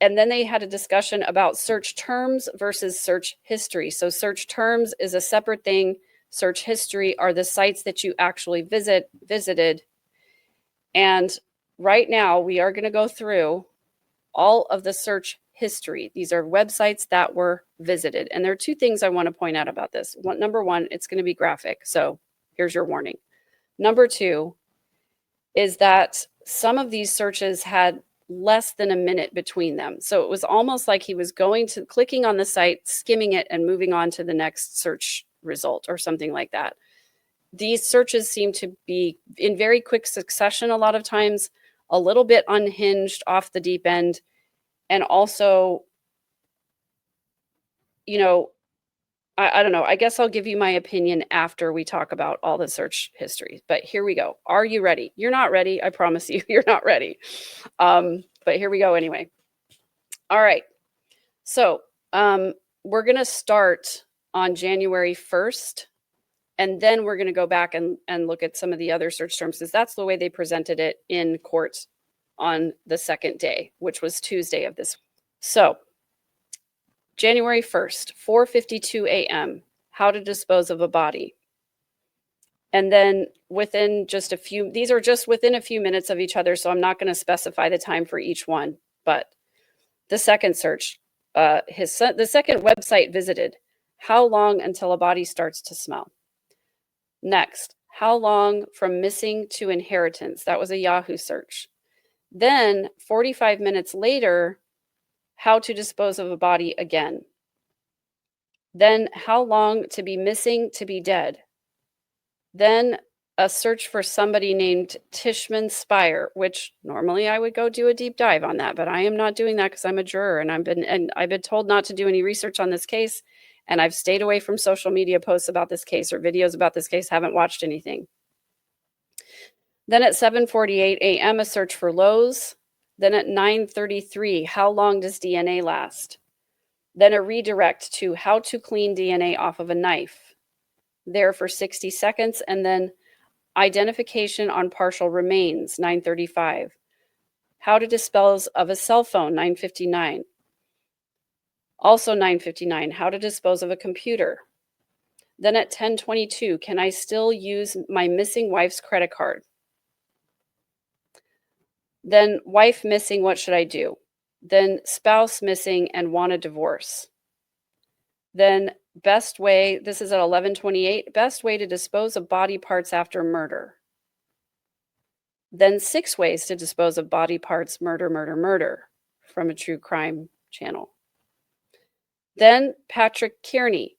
And then they had a discussion about search terms versus search history. So search terms is a separate thing. Search history are the sites that you actually visited. And right now we are going to go through all of the search history. These are websites that were visited. And there are two things I want to point out about this. Number one, it's going to be graphic. So here's your warning. Number two is that some of these searches had less than a minute between them. So it was almost like he was clicking on the site, skimming it, and moving on to the next search result or something like that. These searches seem to be in very quick succession a lot of times, a little bit unhinged, off the deep end, and also, I don't know. I guess I'll give you my opinion after we talk about all the search history. But here we go. Are you ready? You're not ready. I promise you, you're not ready. But here we go anyway. All right. So we're going to start on January 1st. And then we're going to go back and look at some of the other search terms, because that's the way they presented it in court on the second day, which was Tuesday of this. So January 1st, 4:52 a.m., how to dispose of a body. And then within just a few, these are just within a few minutes of each other, so I'm not going to specify the time for each one. But the second search, the second website visited, how long until a body starts to smell? Next, how long from missing to inheritance? That was a Yahoo search. Then 45 minutes later, how to dispose of a body again. Then how long to be missing to be dead. Then a search for somebody named Tishman Spire, which normally I would go do a deep dive on that, but I am not doing that because I'm a juror, and I've been told not to do any research on this case, and I've stayed away from social media posts about this case or videos about this case, haven't watched anything. Then at 7:48 a.m., a search for Lowe's. Then at 9:33, how long does DNA last? Then a redirect to how to clean DNA off of a knife. There for 60 seconds, and then identification on partial remains, 9:35. How to dispose of a cell phone, 9:59. Also 9:59, how to dispose of a computer. Then at 10:22, can I still use my missing wife's credit card? Then wife missing, what should I do? Then spouse missing and want a divorce. Then best way, this is at 11:28, best way to dispose of body parts after murder. Then 6 ways to dispose of body parts, murder, from a true crime channel. Then Patrick Kearney,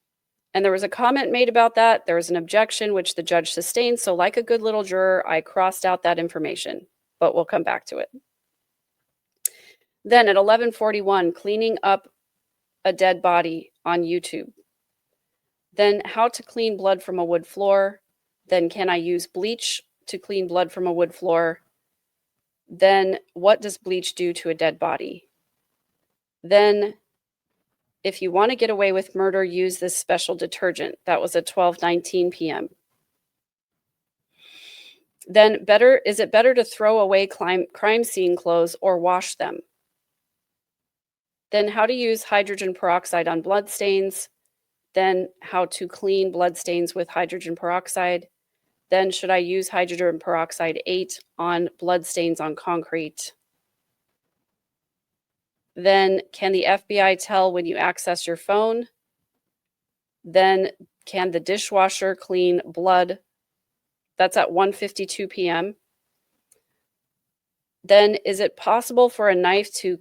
and there was a comment made about that. There was an objection, which the judge sustained. So like a good little juror, I crossed out that information, but we'll come back to it. Then at 11:41, cleaning up a dead body on YouTube. Then how to clean blood from a wood floor. Then can I use bleach to clean blood from a wood floor? Then what does bleach do to a dead body? Then if you want to get away with murder, use this special detergent. That was at 12:19 p.m. Then is it better to throw away crime scene clothes or wash them? Then how to use hydrogen peroxide on blood stains. Then how to clean blood stains with hydrogen peroxide. Then should I use hydrogen peroxide 8 on blood stains on concrete? Then can the FBI tell when you access your phone? Then can the dishwasher clean blood? That's at 1:52 p.m. Then is it possible for a knife to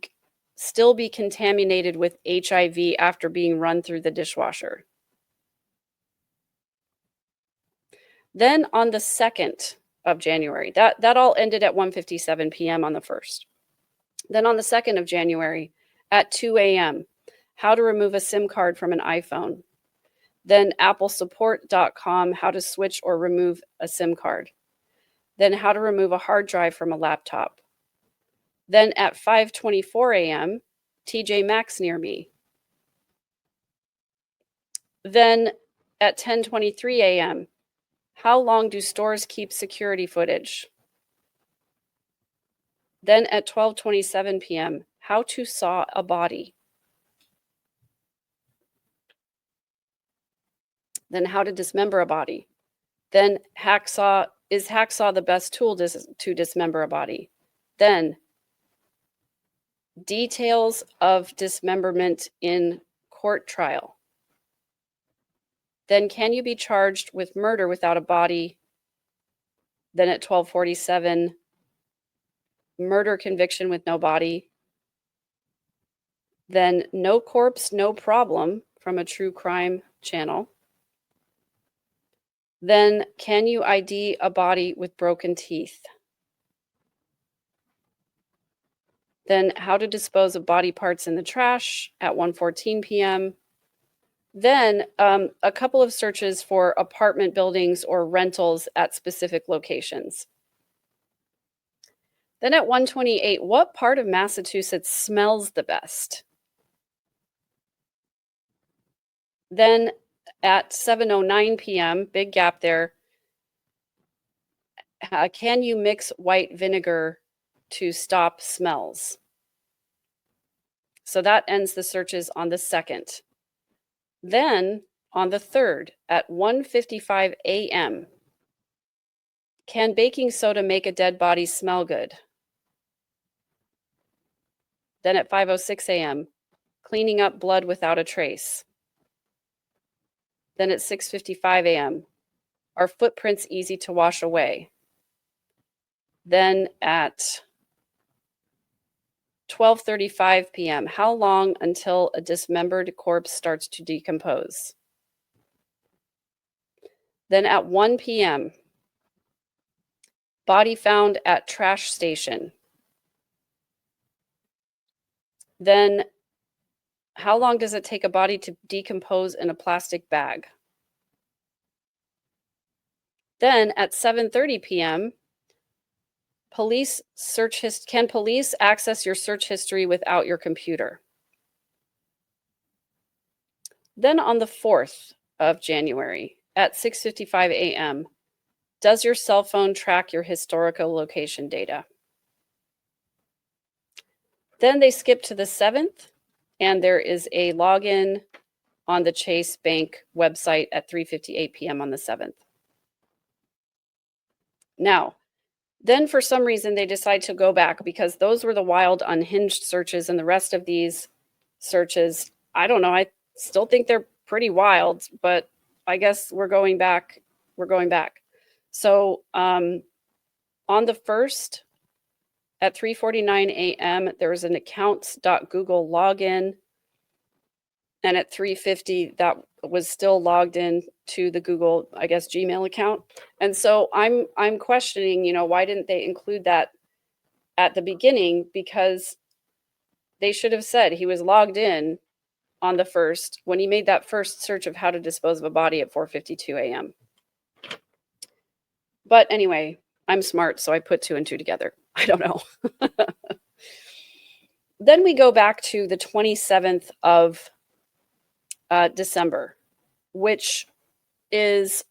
still be contaminated with HIV after being run through the dishwasher? Then on the 2nd of January, that all ended at 1:57 p.m. on the 1st. Then on the 2nd of January at 2 a.m., how to remove a SIM card from an iPhone. Then applesupport.com, how to switch or remove a SIM card. Then how to remove a hard drive from a laptop. Then at 5:24 a.m., TJ Maxx near me. Then at 10:23 a.m., how long do stores keep security footage? Then at 12:27 p.m., how to saw a body. Then how to dismember a body. Then hacksaw, is hacksaw the best tool to dismember a body? Then details of dismemberment in court trial. Then can you be charged with murder without a body? Then at 1247, murder conviction with no body. Then no corpse, no problem from a true crime channel. Then can you ID a body with broken teeth? Then how to dispose of body parts in the trash at 1:14 p.m. Then a couple of searches for apartment buildings or rentals at specific locations. Then at 1:28, what part of Massachusetts smells the best? Then at 7:09 p.m., big gap there, can you mix white vinegar to stop smells? So that ends the searches on the 2nd. Then on the 3rd at 1:55 a.m., can baking soda make a dead body smell good? Then at 5:06 a.m., cleaning up blood without a trace. Then at 6:55 a.m., are footprints easy to wash away? Then at 12:35 p.m., how long until a dismembered corpse starts to decompose? Then at 1 p.m., body found at trash station. Then how long does it take a body to decompose in a plastic bag? Then at 7:30 p.m., can police access your search history without your computer? Then on the 4th of January at 6:55 a.m., does your cell phone track your historical location data? Then they skip to the 7th, and there is a login on the Chase Bank website at 3:58 p.m. on the 7th. Now, then for some reason they decide to go back because those were the wild unhinged searches, and the rest of these searches, I don't know, I still think they're pretty wild, but I guess we're going back. So on the 1st at 3:49 a.m., there was an accounts.google login. And at 3:50, that was still logged in to the Google, I guess, Gmail account. And so I'm questioning, why didn't they include that at the beginning? Because they should have said he was logged in on the 1st when he made that first search of how to dispose of a body at 4:52 a.m. But anyway, I'm smart, so I put 2 and 2 together. I don't know. Then we go back to the 27th of December, which is,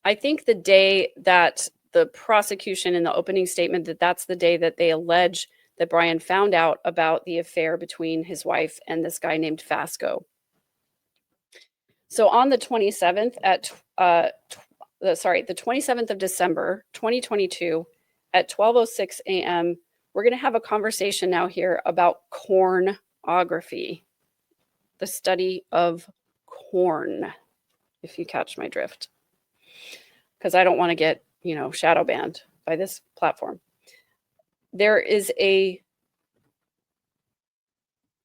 I think, the day that the prosecution in the opening statement, that's the day that they allege that Brian found out about the affair between his wife and this guy named Fasco. So on the 27th the 27th of December, 2022 at 12:06 a.m., we're going to have a conversation now here about cornography, the study of corn, if you catch my drift, because I don't want to get, shadow banned by this platform. There is a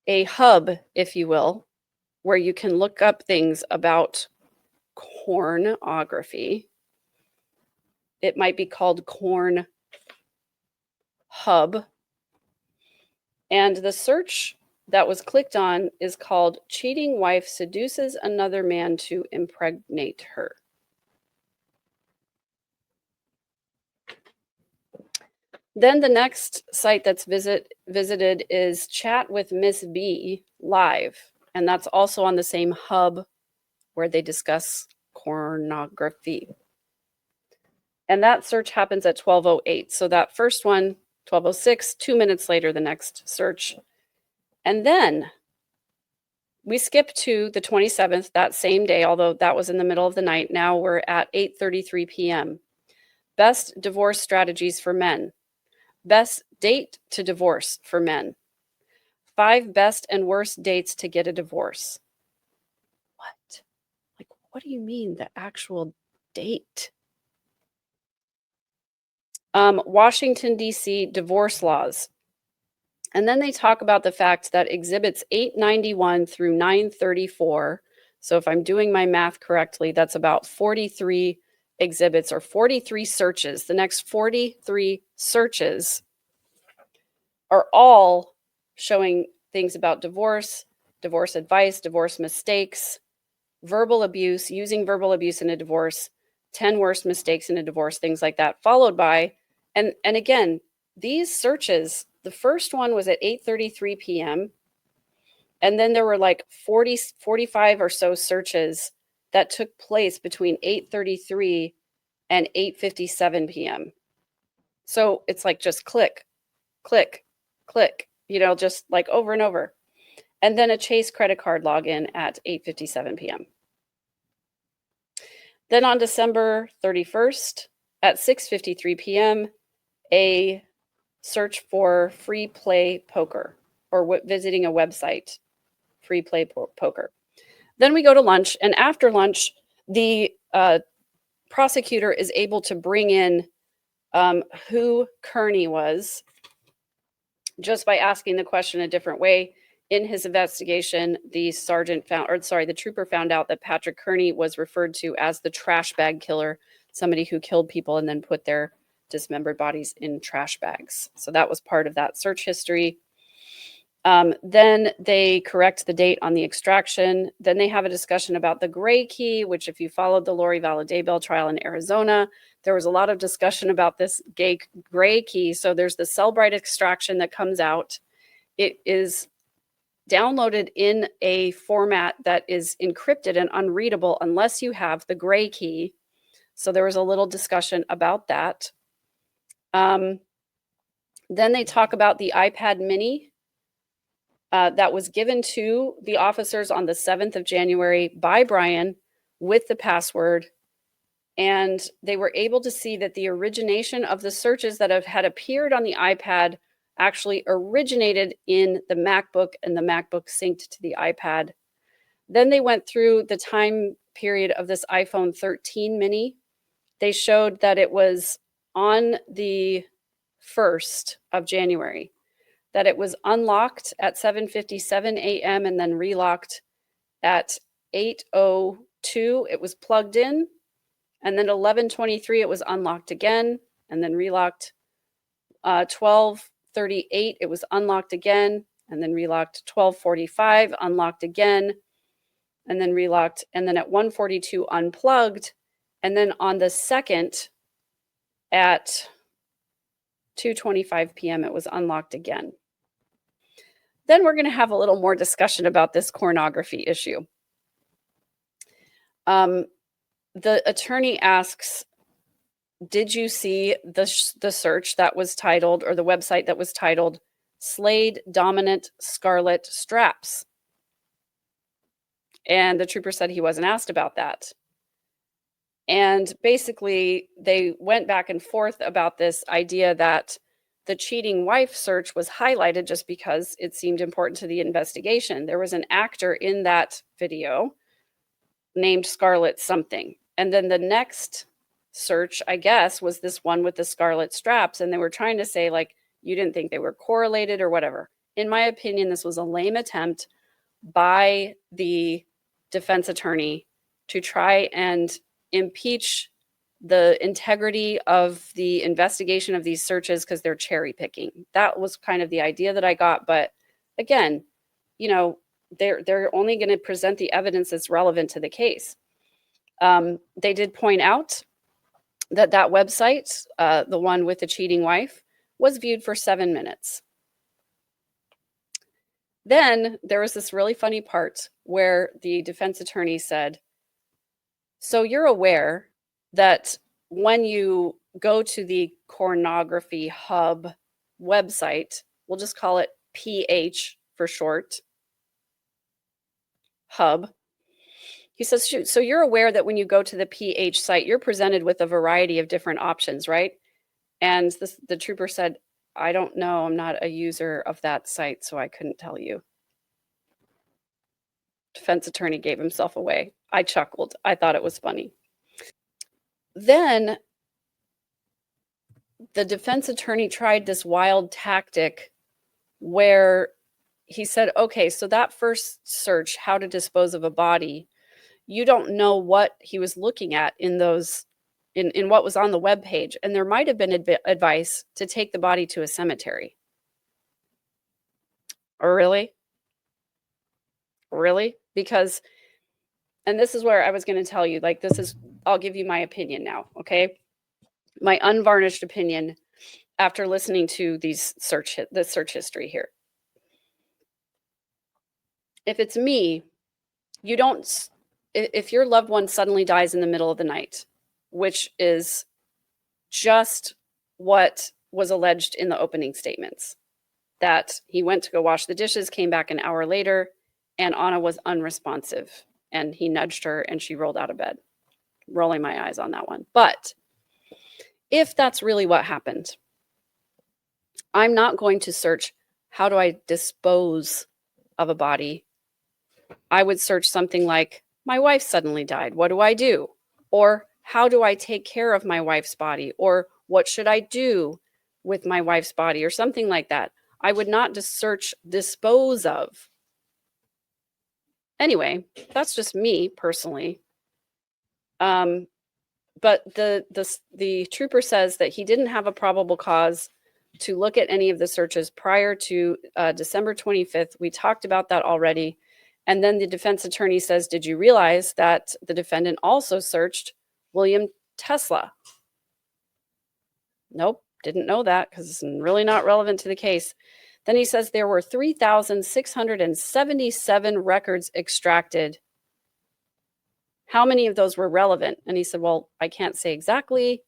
hub, if you will, where you can look up things about cornography. It might be called Corn Hub. And the search that was clicked on is called "Cheating Wife Seduces Another Man to Impregnate Her." Then the next site that's visited is Chat with Miss B Live. And that's also on the same hub where they discuss cornography. And that search happens at 12:08. So that first one, 12:06, 2 minutes later, the next search And then we skip to the 27th, that same day, although that was in the middle of the night. Now we're at 8:33 p.m. Best divorce strategies for men. Best date to divorce for men. 5 best and worst dates to get a divorce. What? Like, what do you mean the actual date? Washington, D.C. divorce laws. And then they talk about the fact that exhibits 891 through 934, so if I'm doing my math correctly, that's about 43 exhibits or 43 searches. The next 43 searches are all showing things about divorce, divorce advice, divorce mistakes, verbal abuse, using verbal abuse in a divorce, 10 worst mistakes in a divorce, things like that, followed by, and again, these searches, the first one was at 8:33 p.m. And then there were like 45 or so searches that took place between 8:33 and 8:57 p.m. So it's like just click, click, click, just like over and over. And then a Chase credit card login at 8:57 p.m. Then on December 31st at 6:53 p.m., a search for free play poker or visiting a website, free play poker. Then we go to lunch, and after lunch, the prosecutor is able to bring in who Kearney was just by asking the question a different way. In his investigation, the trooper found out that Patrick Kearney was referred to as the trash bag killer, somebody who killed people and then put their dismembered bodies in trash bags. So that was part of that search history. Then they correct the date on the extraction. Then they have a discussion about the gray key, which if you followed the Lori Valade trial in Arizona, there was a lot of discussion about this gray key. So there's the Cellbrite extraction that comes out. It is downloaded in a format that is encrypted and unreadable unless you have the gray key. So there was a little discussion about that. Then they talk about the iPad mini that was given to the officers on the 7th of January by Brian with the password. And they were able to see that the origination of the searches that had appeared on the iPad actually originated in the MacBook, and the MacBook synced to the iPad. Then they went through the time period of this iPhone 13 mini. They showed that it was on the 1st of January, that it was unlocked at 7:57 a.m. and then relocked at 8:02. It was plugged in, and then 11:23 it was unlocked again and then relocked. 12:38 it was unlocked again and then relocked. 12:45 unlocked again and then relocked, and then at 1:42 unplugged, and then on the 2nd at 2:25 p.m. it was unlocked again. Then we're going to have a little more discussion about this pornography issue. The attorney asks, did you see the search that was titled, or the website that was titled, Slade Dominant Scarlet Straps? And the trooper said he wasn't asked about that. And basically, they went back and forth about this idea that the cheating wife search was highlighted just because it seemed important to the investigation. There was an actor in that video named Scarlet something. And then the next search, I guess, was this one with the scarlet straps. And they were trying to say, like, you didn't think they were correlated or whatever. In my opinion, this was a lame attempt by the defense attorney to try and impeach the integrity of the investigation of these searches because they're cherry picking. That was kind of the idea that I got. But again, they're only going to present the evidence that's relevant to the case. They did point out that website, the one with the cheating wife, was viewed for 7 minutes. Then there was this really funny part where the defense attorney said, so you're aware that when you go to the Pornography Hub website, we'll just call it PH for short, hub. He says, "Shoot, so you're aware that when you go to the PH site, you're presented with a variety of different options, right?" And the trooper said, "I don't know. I'm not a user of that site, so I couldn't tell you." Defense attorney gave himself away. I chuckled. I thought it was funny. Then the defense attorney tried this wild tactic where he said, "Okay, so that first search, how to dispose of a body, you don't know what he was looking at in those in what was on the web page, and there might have been advice to take the body to a cemetery." Or really? Really? Because, and this is where I was going to tell you, like, this is, I'll give you my opinion now, okay? My unvarnished opinion after listening to the search history here. If it's me, you don't, if your loved one suddenly dies in the middle of the night, which is just what was alleged in the opening statements, that he went to go wash the dishes, came back an hour later, and Anna was unresponsive, and he nudged her and she rolled out of bed. Rolling my eyes on that one. But if that's really what happened, I'm not going to search, how do I dispose of a body? I would search something like, my wife suddenly died. What do I do? Or how do I take care of my wife's body? Or what should I do with my wife's body? Or something like that. I would not just search dispose of. Anyway, that's just me personally. But the trooper says that he didn't have a probable cause to look at any of the searches prior to December 25th. We talked about that already. And then the defense attorney says, did you realize that the defendant also searched William Tesla? Nope, didn't know that because it's really not relevant to the case. Then he says there were 3,677 records extracted. How many of those were relevant? And he said, well, I can't say exactly.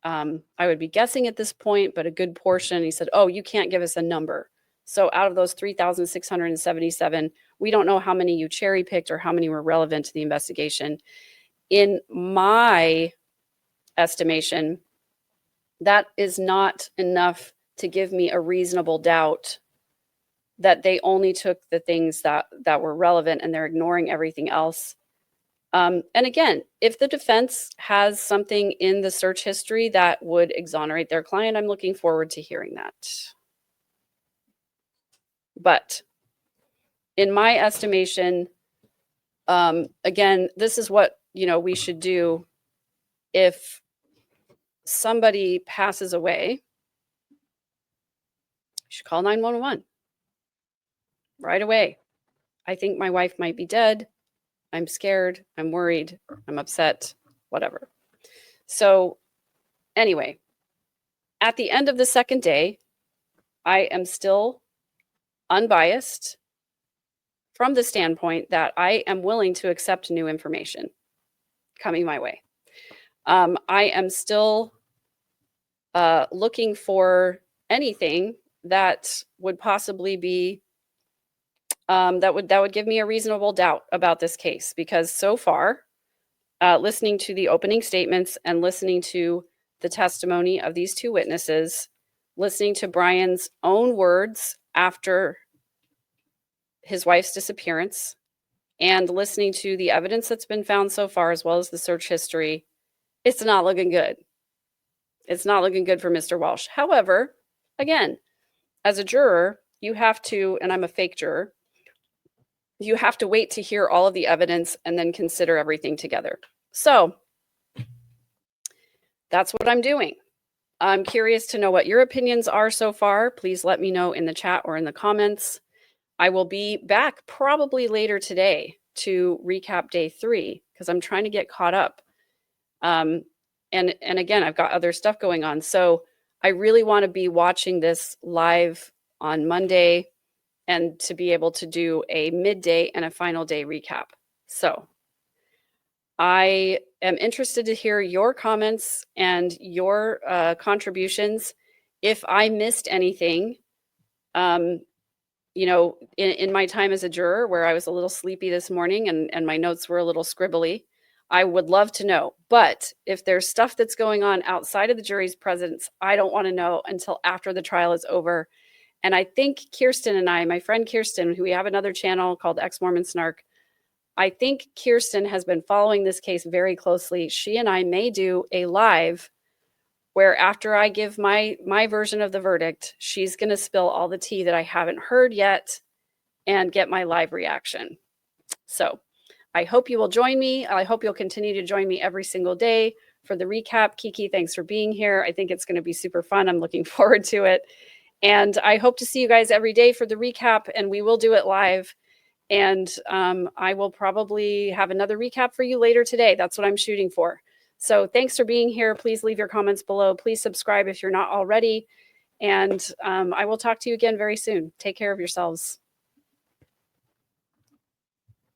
I would be guessing at this point, but a good portion. He said, oh, you can't give us a number. So out of those 3,677, we don't know how many you cherry picked or how many were relevant to the investigation. In my estimation, that is not enough to give me a reasonable doubt that they only took the things that were relevant and they're ignoring everything else. And again, if the defense has something in the search history that would exonerate their client, I'm looking forward to hearing that. But in my estimation, again, this is what, we should do if somebody passes away. You should call 911 right away. I think my wife might be dead. I'm scared. I'm worried. I'm upset, whatever. So anyway, at the end of the second day, I am still unbiased from the standpoint that I am willing to accept new information coming my way. I am still looking for anything that would possibly be that would give me a reasonable doubt about this case, because so far, listening to the opening statements and listening to the testimony of these two witnesses, listening to Brian's own words after his wife's disappearance, and listening to the evidence that's been found so far, as well as the search history, it's not looking good. It's not looking good for Mr. Walshe. However, again, as a juror, you have to, and I'm a fake juror, you have to wait to hear all of the evidence and then consider everything together. So that's what I'm doing. I'm curious to know what your opinions are so far. Please let me know in the chat or in the comments. I will be back probably later today to recap day 3 because I'm trying to get caught up. And again, I've got other stuff going on. So I really want to be watching this live on Monday and to be able to do a midday and a final day recap. So I am interested to hear your comments and your contributions. If I missed anything, you know, in my time as a juror where I was a little sleepy this morning and my notes were a little scribbly, I would love to know. But if there's stuff that's going on outside of the jury's presence, I don't want to know until after the trial is over. And I think Kirsten and I, my friend Kirsten, who we have another channel called Ex-Mormon Snark, I think Kirsten has been following this case very closely. She and I may do a live where after I give my version of the verdict, she's going to spill all the tea that I haven't heard yet and get my live reaction. So I hope you will join me. I hope you'll continue to join me every single day for the recap. Kiki, thanks for being here. I think it's going to be super fun. I'm looking forward to it. And I hope to see you guys every day for the recap, and we will do it live. And I will probably have another recap for you later today. That's what I'm shooting for. So thanks for being here. Please leave your comments below. Please subscribe if you're not already. And I will talk to you again very soon. Take care of yourselves.